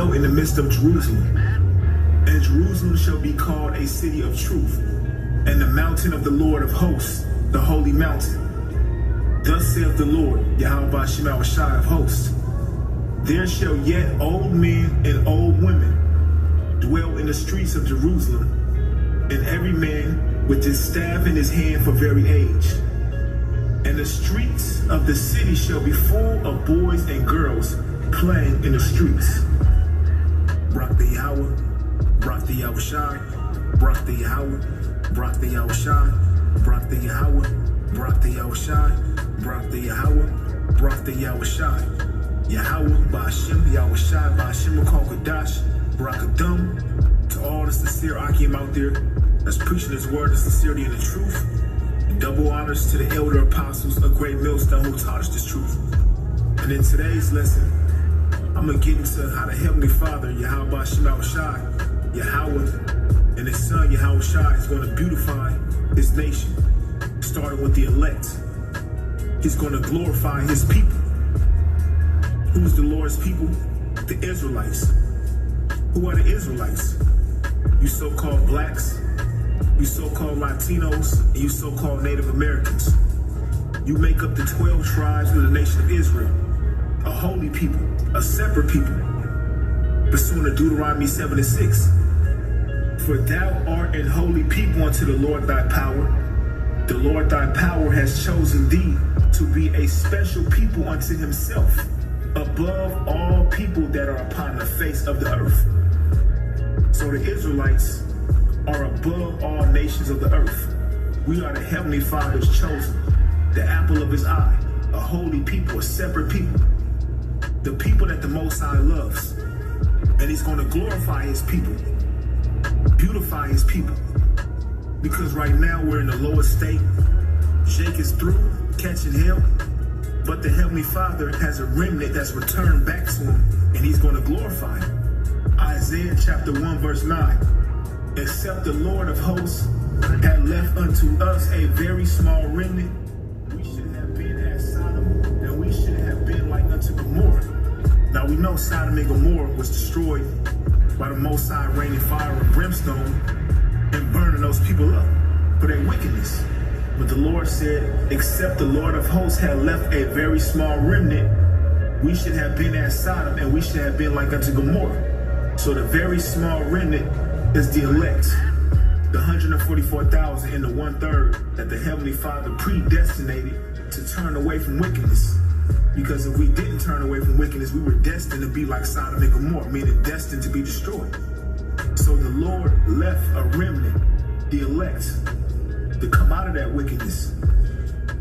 dwell in the midst of Jerusalem. And Jerusalem shall be called a city of truth, and the mountain of the Lord of hosts, the holy mountain. Thus saith the Lord, Yahweh Shema Shai of hosts, there shall yet old men and old women dwell in the streets of Jerusalem, and every man with his staff in his hand for very age. And the streets of the city shall be full of boys and girls playing in the streets. Barak the Yahweh, Barak the Yahweh Shai, Barak the Yahweh, Barak the Yahweh Shai, Barak the Yahweh, Barak the Yahweh Shai, Barak the Yahweh, Barak the Yahweh Shai. Yahweh, Ba'ashem, Yahweh Shai, Ba'ashem, Kadash, Barak Adum. To all the sincere Akim out there that's preaching his word, the sincerity and the truth. And double honors to the elder apostles, a great millstone who taught us this truth. And in today's lesson, I'm going to get into how the Heavenly Father, Yahweh Shema Shai, Yahweh, and his son, Yahweh Shai, is going to beautify his nation, starting with the elect. He's going to glorify his people. Who's the Lord's people? The Israelites. Who are the Israelites? You so-called blacks, you so-called Latinos, and you so-called Native Americans. You make up the 12 tribes of the nation of Israel, a holy people, a separate people, pursuant to Deuteronomy 7:6. For thou art an holy people unto the Lord thy power. The Lord thy power has chosen thee to be a special people unto himself, above all people that are upon the face of the earth. So the Israelites are above all nations of the earth. We are the Heavenly Father's chosen, the apple of his eye, a holy people, a separate people, the people that the Most High loves. And he's going to glorify his people, beautify his people, because right now we're in the lowest state. Jake is through catching hell, but the Heavenly Father has a remnant that's returned back to him, and he's going to glorify him. Isaiah chapter 1 verse 9. Except the Lord of hosts had left unto us a very small remnant, we should have been as Sodom, and we should have been like unto Gomorrah. Now we know Sodom and Gomorrah was destroyed by the Most High raining fire and brimstone and burning those people up for their wickedness. But the Lord said, except the Lord of hosts had left a very small remnant, we should have been as Sodom, and we should have been like unto Gomorrah. So the very small remnant is the elect, the 144,000 and the 1/3 that the Heavenly Father predestinated to turn away from wickedness. Because if we didn't turn away from wickedness, we were destined to be like Sodom and Gomorrah, meaning destined to be destroyed. So the Lord left a remnant, the elect, to come out of that wickedness,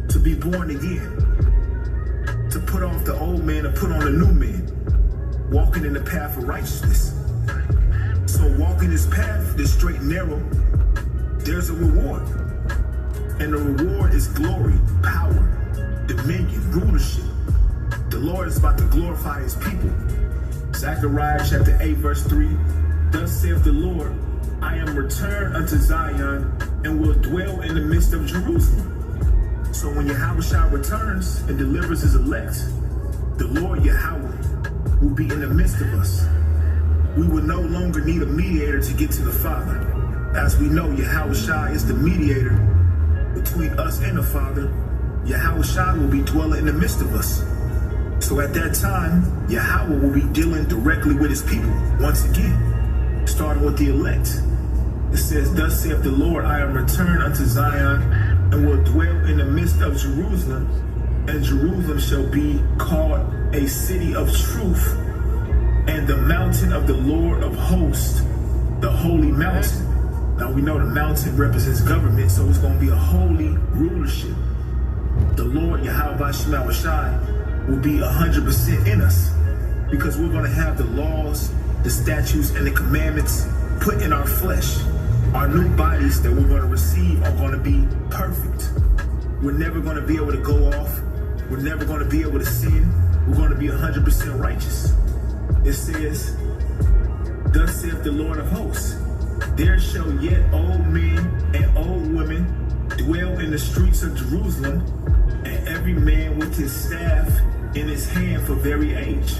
to be born again, to put off the old man and put on the new man, walking in the path of righteousness. So walking this path, this straight and narrow, there's a reward. And the reward is glory, power, dominion, rulership. The Lord is about to glorify his people. Zechariah chapter 8 verse 3. Thus saith the Lord, I am returned unto Zion and will dwell in the midst of Jerusalem. So when Yahweh returns and delivers his elect, the Lord Yahweh will be in the midst of us. We will no longer need a mediator to get to the Father. As we know, Yahweh is the mediator between us and the Father. Yahweh will be dwelling in the midst of us. So at that time, Yahweh will be dealing directly with his people once again, starting with the elect. It says, thus saith the Lord, I am returned unto Zion and will dwell in the midst of Jerusalem, and Jerusalem shall be called a city of truth, and the mountain of the Lord of hosts, the holy mountain. Now we know the mountain represents government, so it's going to be a holy rulership. The Lord Yahweh Shema Shai will be 100% in us, because we're going to have the laws, the statutes, and the commandments put in our flesh. Our new bodies that we're going to receive are going to be perfect. We're never going to be able to go off. We're never going to be able to sin. We're going to be 100% righteous. It says, thus saith the Lord of hosts, there shall yet old men and old women dwell in the streets of Jerusalem, and every man with his staff in his hand for very age,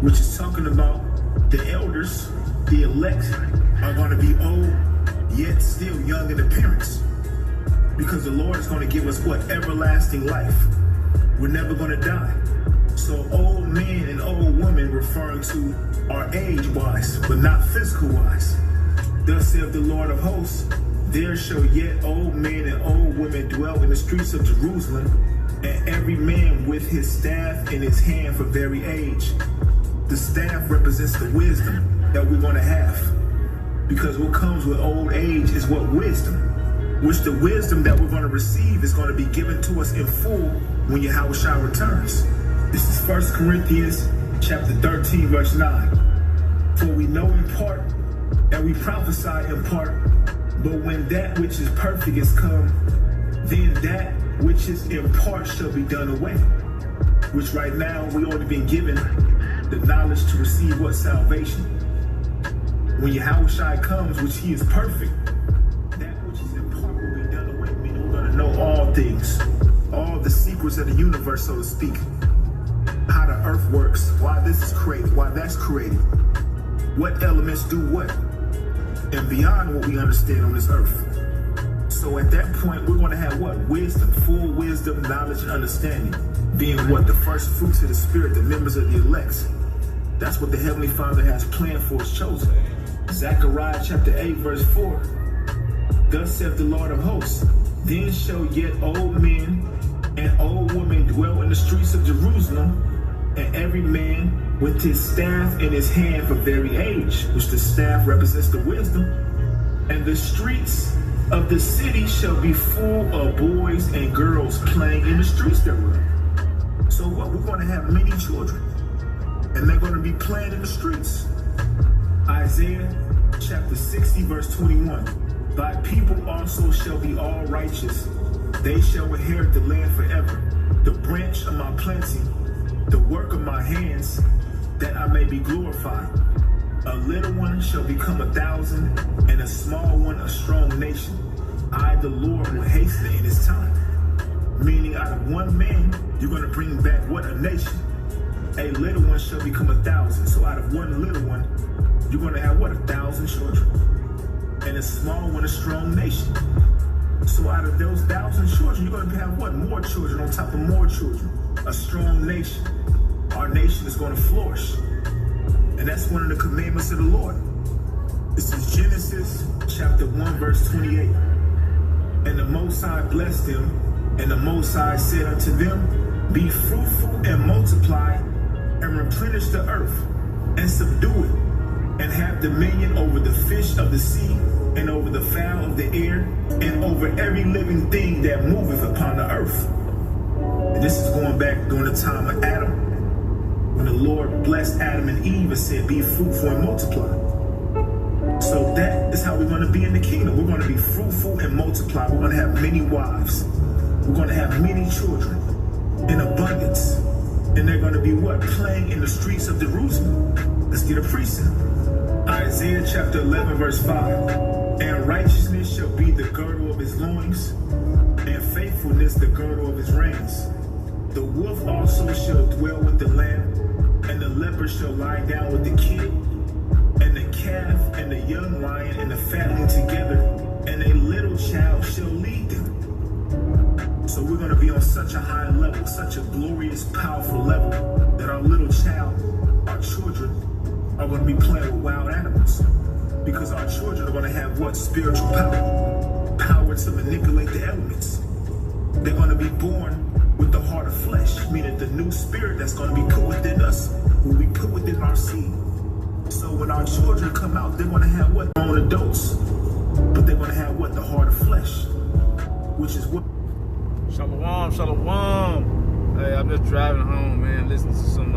which is talking about the elders. believers, the elect, are going to be old, yet still young in appearance. Because the Lord is going to give us what? Everlasting life. We're never going to die. So old men and old women referring to our age-wise, but not physical-wise. Thus saith the Lord of hosts, there shall yet old men and old women dwell in the streets of Jerusalem, and every man with his staff in his hand for very age. The staff represents the wisdom that we're going to have. Because what comes with old age is what? Wisdom. Which the wisdom that we're going to receive is going to be given to us in full when Yahushua returns. This is 1 Corinthians chapter 13, verse 9. For we know in part, and we prophesy in part, but when that which is perfect is come, then that which is in part shall be done away. Which right now we already been given the knowledge to receive what? Salvation. When Yahushua comes, which he is perfect, that which is in part will be done away. Meaning we're going to know all things, all the secrets of the universe, so to speak. How the earth works, why this is created, why that's created, what elements do what, and beyond what we understand on this earth. So at that point, we're going to have what? Wisdom, full wisdom, knowledge, and understanding. Being what? The first fruits of the Spirit, the members of the elect. That's what the Heavenly Father has planned for his chosen. Zechariah chapter 8, verse 4. Thus saith the Lord of hosts, then shall yet old men and old women dwell in the streets of Jerusalem, and every man with his staff in his hand for very age, which the staff represents the wisdom. And the streets of the city shall be full of boys and girls playing in the streets thereof. So what? We're going to have many children, and they're going to be playing in the streets. Isaiah chapter 60, verse 21. Thy people also shall be all righteous. They shall inherit the land forever. The branch of my planting, the work of my hands, that I may be glorified. A little one shall become 1,000, and a small one a strong nation. I, the Lord, will hasten it in his time. Meaning out of one man, you're going to bring back what? A nation. A little one shall become 1,000. So out of one little one, you're going to have what? 1,000 children. And a small one, a strong nation. So out of those 1,000 children, you're going to have what? More children on top of more children. A strong nation. Our nation is going to flourish. And that's one of the commandments of the Lord. This is Genesis chapter 1, verse 28. And the Most High blessed them, and the Most High said unto them, be fruitful and multiply, and replenish the earth, and subdue it, and have dominion over the fish of the sea, and over the fowl of the air, and over every living thing that moveth upon the earth. And this is going back during the time of Adam, when the Lord blessed Adam and Eve and said, be fruitful and multiply. So that is how we're going to be in the kingdom. We're going to be fruitful and multiply. We're going to have many wives. We're going to have many children in abundance. And they're going to be what? Playing in the streets of Jerusalem. Let's get a precept. Isaiah chapter 11, verse 5. And righteousness shall be the girdle of his loins, and faithfulness the girdle of his reins. The wolf also shall dwell with the lamb, and the leopard shall lie down with the kid, and the calf and the young lion and the fatling together, and a little child shall lead them. So we're going to be on such a high level, such a glorious, powerful level, that our little child, our children, are going to be playing with wild animals. Because our children are going to have what? Spiritual power. Power to manipulate the elements. They're going to be born with the heart of flesh, meaning the new spirit that's going to be put within us will be put within our seed. So when our children come out, they're going to have what? Grown adults. But they're going to have what? The heart of flesh. Which is what? Shalom, shalom. Hey, I'm just driving home, man. Listening to some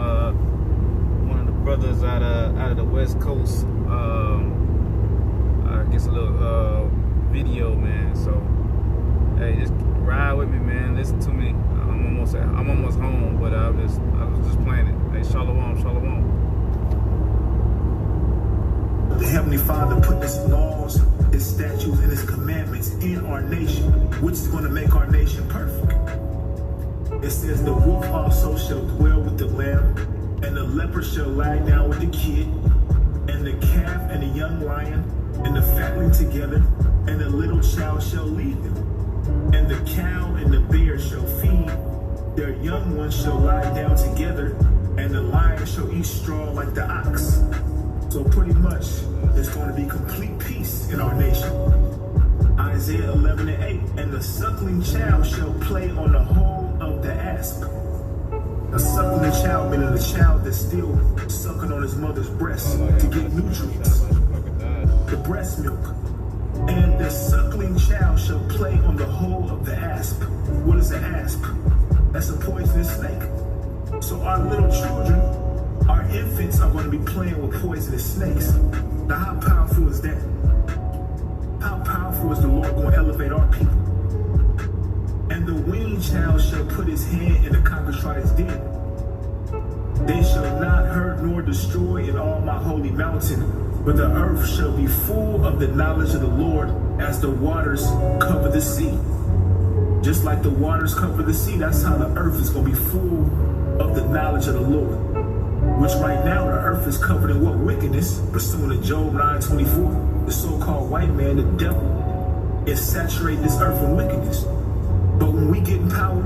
one of the brothers out of the West Coast. I guess a little video, man. So hey, just ride with me, man. Listen to me. I'm almost home, but I was just playing it. Hey, shalom, shalom. The Heavenly Father put his laws, his statutes, and his commandments in our nation, which is going to make our nation perfect. It says the wolf also shall dwell with the lamb, and the leopard shall lie down with the kid, and the young lion and the fatling together, and the little child shall lead them. And the cow and the bear shall feed, their young ones shall lie down together, and the lion shall eat straw like the ox. So pretty much, it's going to be complete peace in our nation. Isaiah 11:8, and the suckling child shall play on the hole of the asp. A suckling child meaning a child that's still sucking on his mother's breast to get nutrients, the breast milk. And the suckling child shall play on the hole of the asp. What is an asp? That's a poisonous snake. So our little children, our infants are going to be playing with poisonous snakes. Now how powerful is that? How powerful is the Lord going to elevate our people? And the weaned child shall put his hand in the cockatrice's den. They shall not hurt nor destroy in all my holy mountain, but the earth shall be full of the knowledge of the Lord as the waters cover the sea. Just like the waters cover the sea, that's how the earth is going to be full of the knowledge of the Lord. Which right now the earth is covered in what? Wickedness, pursuant to Job 9:24. The so-called white man, the devil, is saturating this earth with wickedness. But when we get in power,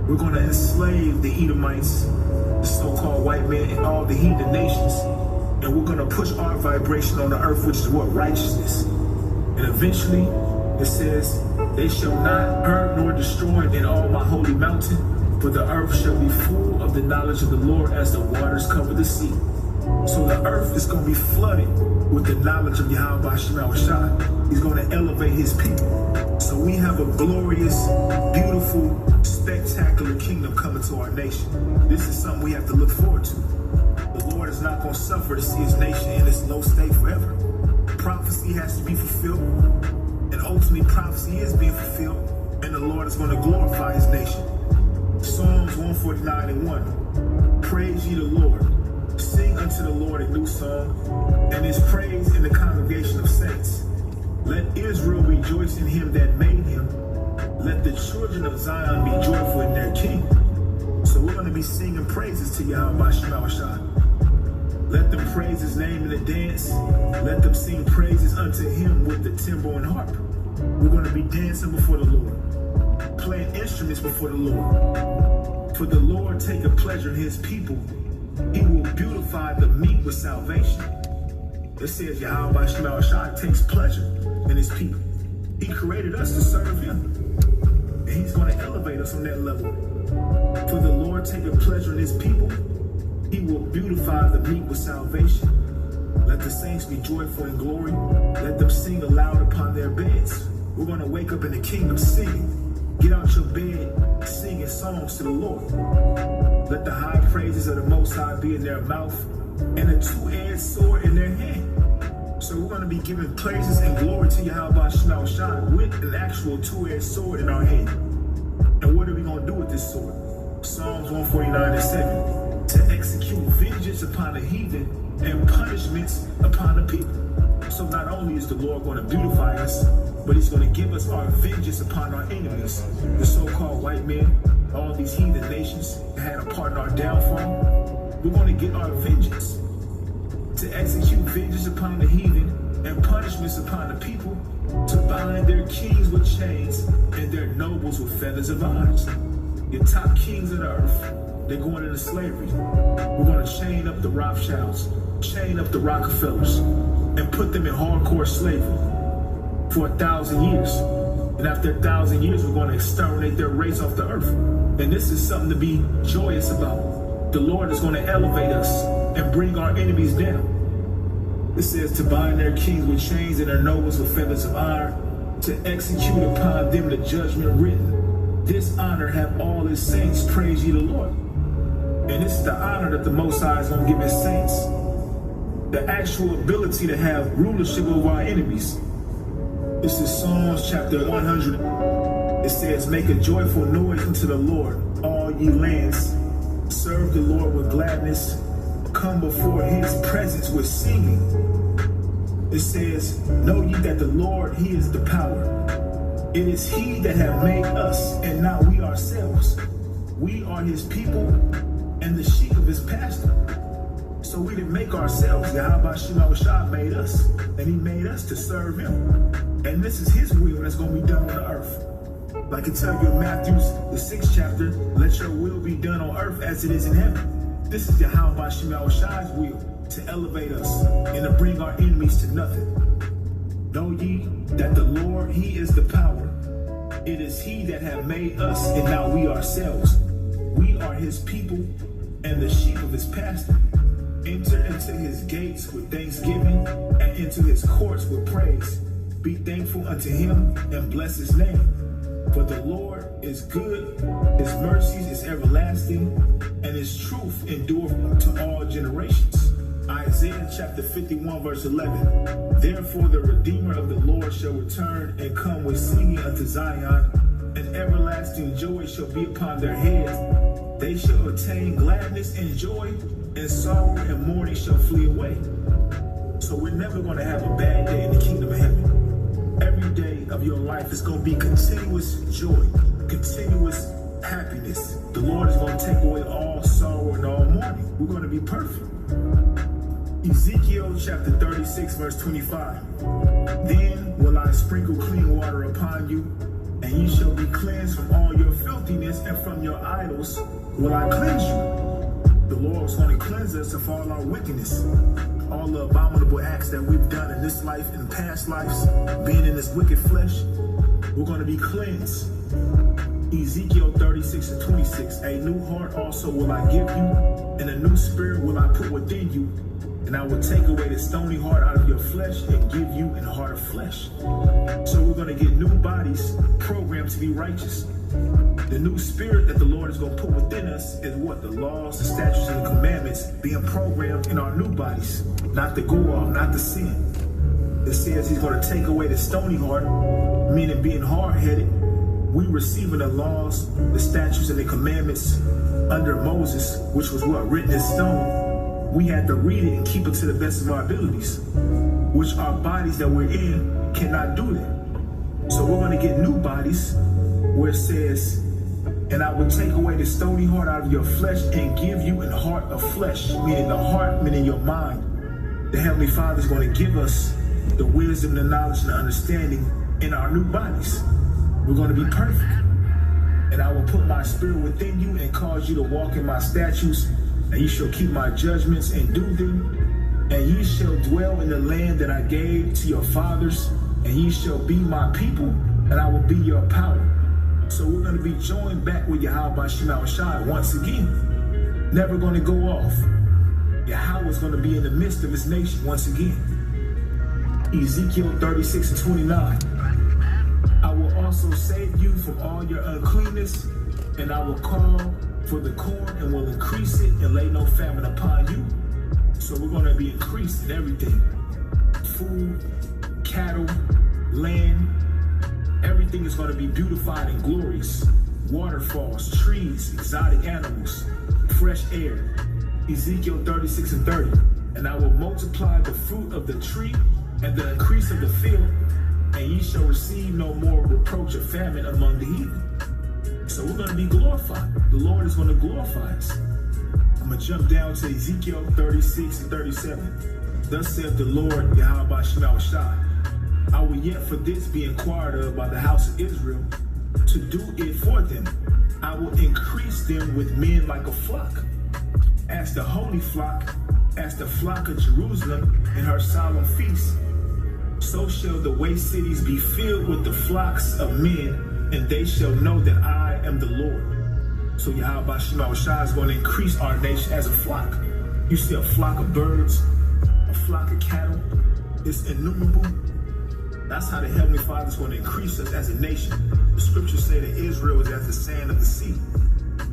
we're going to enslave the Edomites, the so-called white man, and all the heathen nations. And we're going to push our vibration on the earth, which is what? Righteousness. And eventually, it says, they shall not hurt nor destroy in all my holy mountain, for the earth shall be full of the knowledge of the Lord as the waters cover the sea. So the earth is going to be flooded with the knowledge of Yahweh Shema Shai. He's going to elevate his people. So we have a glorious, beautiful, spectacular kingdom coming to our nation. This is something we have to look forward to. The Lord is not going to suffer to see his nation in its low state forever. Prophecy has to be fulfilled, and ultimately prophecy is being fulfilled, and the Lord is going to glorify his nation. Psalms 149:1. Praise ye the Lord. Sing unto the Lord a new song, and his praise in the congregation of saints. Let Israel rejoice in him that made him. Let the children of Zion be joyful in their king. So we're going to be singing praises to Yahweh Shema Shai. Let them praise his name in the dance. Let them sing praises unto him with the timbrel and harp. We're going to be dancing before the Lord, playing instruments before the Lord. For the Lord taketh pleasure in his people. He will beautify the meek with salvation. It says Yahweh Shema Shai takes pleasure in his people. He created us to serve him, and he's going to elevate us on that level. For the Lord taketh pleasure in his people. He will beautify the meek with salvation. Let the saints be joyful in glory. Let them sing aloud upon their beds. We're going to wake up in the kingdom singing. Get out your bed, singing songs to the Lord. Let the high praises of the Most High be in their mouth, and a two-edged sword in their hand. So we're going to be giving praises and glory to Yahweh Shema Shai with an actual two-edged sword in our hand. And what are we going to do with this sword? Psalms 149:7. To execute vengeance upon the heathen and punishments upon the people. So not only is the Lord going to beautify us, but he's going to give us our vengeance upon our enemies, the so-called white men, all these heathen nations that had a part in our downfall. We're going to get our vengeance. To execute vengeance upon the heathen and punishments upon the people, to bind their kings with chains and their nobles with feathers of irons. Your top kings of the earth, they're going into slavery. We're going to chain up the Rothschilds, chain up the Rockefellers, and put them in hardcore slavery for 1,000 years. And after 1,000 years, we're going to exterminate their race off the earth. And this is something to be joyous about. The Lord is going to elevate us and bring our enemies down. It says to bind their kings with chains and their nobles with feathers of iron, to execute upon them the judgment written. This honor have all his saints, praise ye the Lord. And this is the honor that the Most High is going to give his saints. The actual ability to have rulership over our enemies. This is Psalms chapter 100. It says, make a joyful noise unto the Lord, all ye lands. Serve the Lord with gladness. Come before his presence with singing. It says, know ye that the Lord, he is the power. It is he that hath made us, and not we ourselves. We are his people and the sheep of his pasture. So we didn't make ourselves. Yahweh Shema Shah made us. And he made us to serve him. And this is his will that's going to be done on the earth. Like I tell you in Matthew, the 6th chapter, let your will be done on earth as it is in heaven. This is Yahweh Shema Shah's will to elevate us and to bring our enemies to nothing. Know ye that the Lord, he is the power. It is he that hath made us and not we ourselves. We are his people and the sheep of his pasture. Enter into his gates with thanksgiving and into his courts with praise. Be thankful unto him and bless his name. For the Lord is good, his mercies is everlasting, and his truth endureth to all generations. Isaiah chapter 51 verse 11. Therefore the Redeemer of the Lord shall return and come with singing unto Zion, and everlasting joy shall be upon their heads. They shall attain gladness and joy, and sorrow and mourning shall flee away. So we're never going to have a bad day in the kingdom of heaven. Every day of your life is going to be continuous joy, continuous happiness. The Lord is going to take away all sorrow and all mourning. We're going to be perfect. Ezekiel chapter 36 verse 25. Then will I sprinkle clean water upon you, and ye shall be cleansed from all your filthiness, and from your idols will I cleanse you. The Lord is going to cleanse us of all our wickedness, all the abominable acts that we've done in this life and past lives, being in this wicked flesh. We're going to be cleansed. Ezekiel 36 and 26. A new heart also will I give you, and a new spirit will I put within you. And I will take away the stony heart out of your flesh and give you an heart of flesh. So we're going to get new bodies programmed to be righteous. The new spirit that the Lord is going to put within us is what? The laws, the statutes, and the commandments being programmed in our new bodies. Not to go off, not to sin. It says he's going to take away the stony heart, meaning being hard-headed. We receiving the laws, the statutes, and the commandments under Moses, which was what? Written in stone. We had to read it and keep it to the best of our abilities, which our bodies that we're in cannot do that. So we're going to get new bodies where it says, and I will take away the stony heart out of your flesh and give you a heart of flesh, meaning the heart, meaning your mind. The Heavenly Father is going to give us the wisdom, the knowledge, and the understanding in our new bodies. We're going to be perfect. And I will put my spirit within you and cause you to walk in my statutes, and ye shall keep my judgments and do them. And ye shall dwell in the land that I gave to your fathers, and ye shall be my people, and I will be your power. So we're going to be joined back with Yahweh Shema Shai once again. Never going to go off. Yahweh is going to be in the midst of his nation once again. Ezekiel 36 and 29. I will also save you from all your uncleanness, and I will call for the corn and will increase it and lay no famine upon you. So we're going to be increased in everything. Food, cattle, land, everything is going to be beautified and glorious. Waterfalls, trees, exotic animals, fresh air. Ezekiel 36 and 30. And I will multiply the fruit of the tree and the increase of the field, and ye shall receive no more reproach of famine among the heathen. So we're going to be glorified. The Lord is going to glorify us. I'm going to jump down to Ezekiel 36 and 37. Thus saith the Lord, Yahweh Shema Shai, I will yet for this be inquired of by the house of Israel, to do it for them. I will increase them with men like a flock. As the holy flock, as the flock of Jerusalem in her solemn feast, so shall the waste cities be filled with the flocks of men, and they shall know that I am the Lord. So Yahweh Shema Shai is going to increase our nation as a flock. You see a flock of birds, a flock of cattle. It's innumerable. That's how the Heavenly Father is going to increase us as a nation. The scriptures say that Israel is as the sand of the sea.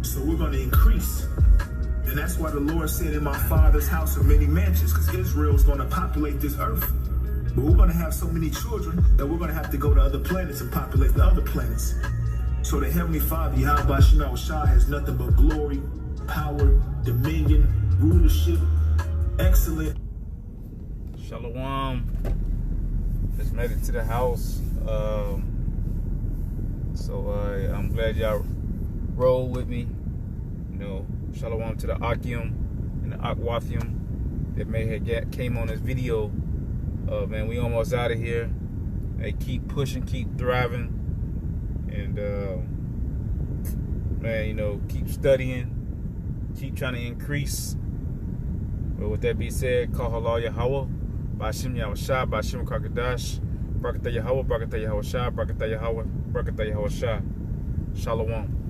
So we're going to increase. And that's why the Lord said, in my Father's house are many mansions, because Israel is going to populate this earth. But we're going to have so many children that we're going to have to go to other planets and populate the other planets. So the Heavenly Father, Yahweh Shema Shai, has nothing but glory, power, dominion, rulership, excellent. Shalom. Just made it to the house. I'm glad y'all roll with me. You know, shalom to the Akim and the Akwathium. that may have came on this video. Man, we almost out of here. Hey, keep pushing, keep thriving, and man, you know, keep studying, keep trying to increase. But with that being said, call halal Yahweh, Bashim Yahushua, Bashim Kakadash, Barakatah Yahweh, Barakatah Yahushua, Barakatah Yahweh, Barakatah Yahushua. Shalom.